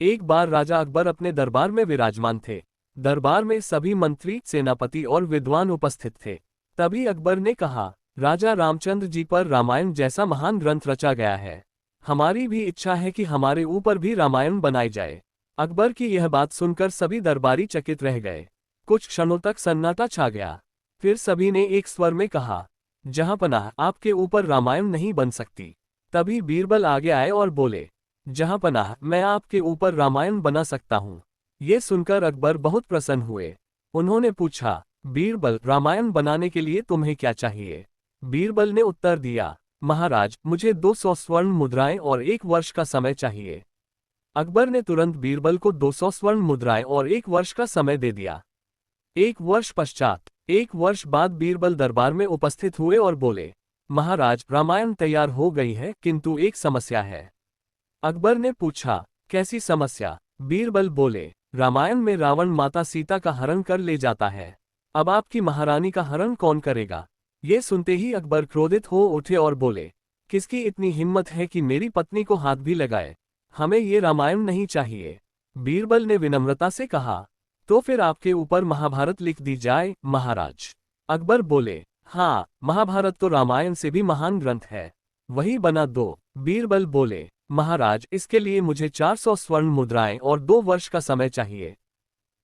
एक बार राजा अकबर अपने दरबार में विराजमान थे। दरबार में सभी मंत्री, सेनापति और विद्वान उपस्थित थे। तभी अकबर ने कहा, राजा रामचंद्र जी पर रामायण जैसा महान ग्रंथ रचा गया है। हमारी भी इच्छा है कि हमारे ऊपर भी रामायण बनाई जाए। अकबर की यह बात सुनकर सभी दरबारी चकित रह गए। कुछ क्षणों तक सन्नाटा छा गया। फिर सभी ने एक स्वर में कहा, जहांपनाह, आपके ऊपर रामायण नहीं बन सकती। तभी बीरबल आगे आए और बोले, जहांपनाह, मैं आपके ऊपर रामायण बना सकता हूँ। ये सुनकर अकबर बहुत प्रसन्न हुए। उन्होंने पूछा, बीरबल, रामायण बनाने के लिए तुम्हें क्या चाहिए? बीरबल ने उत्तर दिया, महाराज, मुझे 200 स्वर्ण मुद्राएं और 1 वर्ष का समय चाहिए। अकबर ने तुरंत बीरबल को 200 स्वर्ण मुद्राएं और 1 वर्ष का समय दे दिया। 1 वर्ष पश्चात, 1 वर्ष बाद बीरबल दरबार में उपस्थित हुए और बोले, महाराज, रामायण तैयार हो गई है, किंतु एक समस्या है। अकबर ने पूछा, कैसी समस्या? बीरबल बोले, रामायण में रावण माता सीता का हरण कर ले जाता है। अब आपकी महारानी का हरण कौन करेगा? ये सुनते ही अकबर क्रोधित हो उठे और बोले, किसकी इतनी हिम्मत है कि मेरी पत्नी को हाथ भी लगाए? हमें ये रामायण नहीं चाहिए। बीरबल ने विनम्रता से कहा, तो फिर आपके ऊपर महाभारत लिख दी जाए, महाराज। अकबर बोले, हाँ, महाभारत तो रामायण से भी महान ग्रंथ है, वही बना दो। बीरबल बोले, महाराज, इसके लिए मुझे 400 स्वर्ण मुद्राएं और 2 वर्ष का समय चाहिए।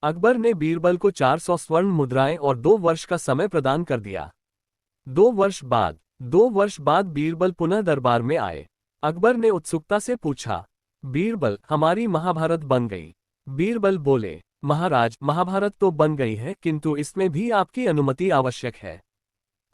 अकबर ने बीरबल को 400 स्वर्ण मुद्राएं और 2 वर्ष का समय प्रदान कर दिया। 2 वर्ष बाद बीरबल पुनः दरबार में आए। अकबर ने उत्सुकता से पूछा, बीरबल, हमारी महाभारत बन गई? बीरबल बोले, महाराज, महाभारत तो बन गई है, किंतु इसमें भी आपकी अनुमति आवश्यक है।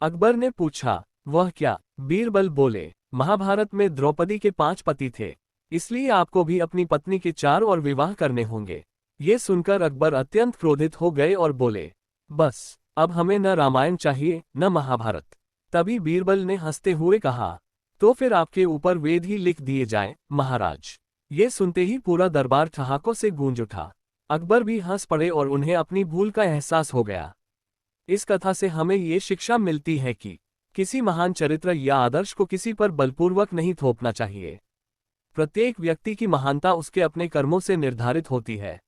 अकबर ने पूछा, वह क्या? बीरबल बोले, महाभारत में द्रौपदी के 5 पति थे, इसलिए आपको भी अपनी पत्नी के 4 और विवाह करने होंगे। ये सुनकर अकबर अत्यंत क्रोधित हो गए और बोले, बस, अब हमें न रामायण चाहिए न महाभारत। तभी बीरबल ने हंसते हुए कहा, तो फिर आपके ऊपर वेद ही लिख दिए जाएं, महाराज। ये सुनते ही पूरा दरबार ठहाकों से गूंज उठा। अकबर भी हंस पड़े और उन्हें अपनी भूल का एहसास हो गया। इस कथा से हमें ये शिक्षा मिलती है कि किसी महान चरित्र या आदर्श को किसी पर बलपूर्वक नहीं थोपना चाहिए। प्रत्येक व्यक्ति की महानता उसके अपने कर्मों से निर्धारित होती है।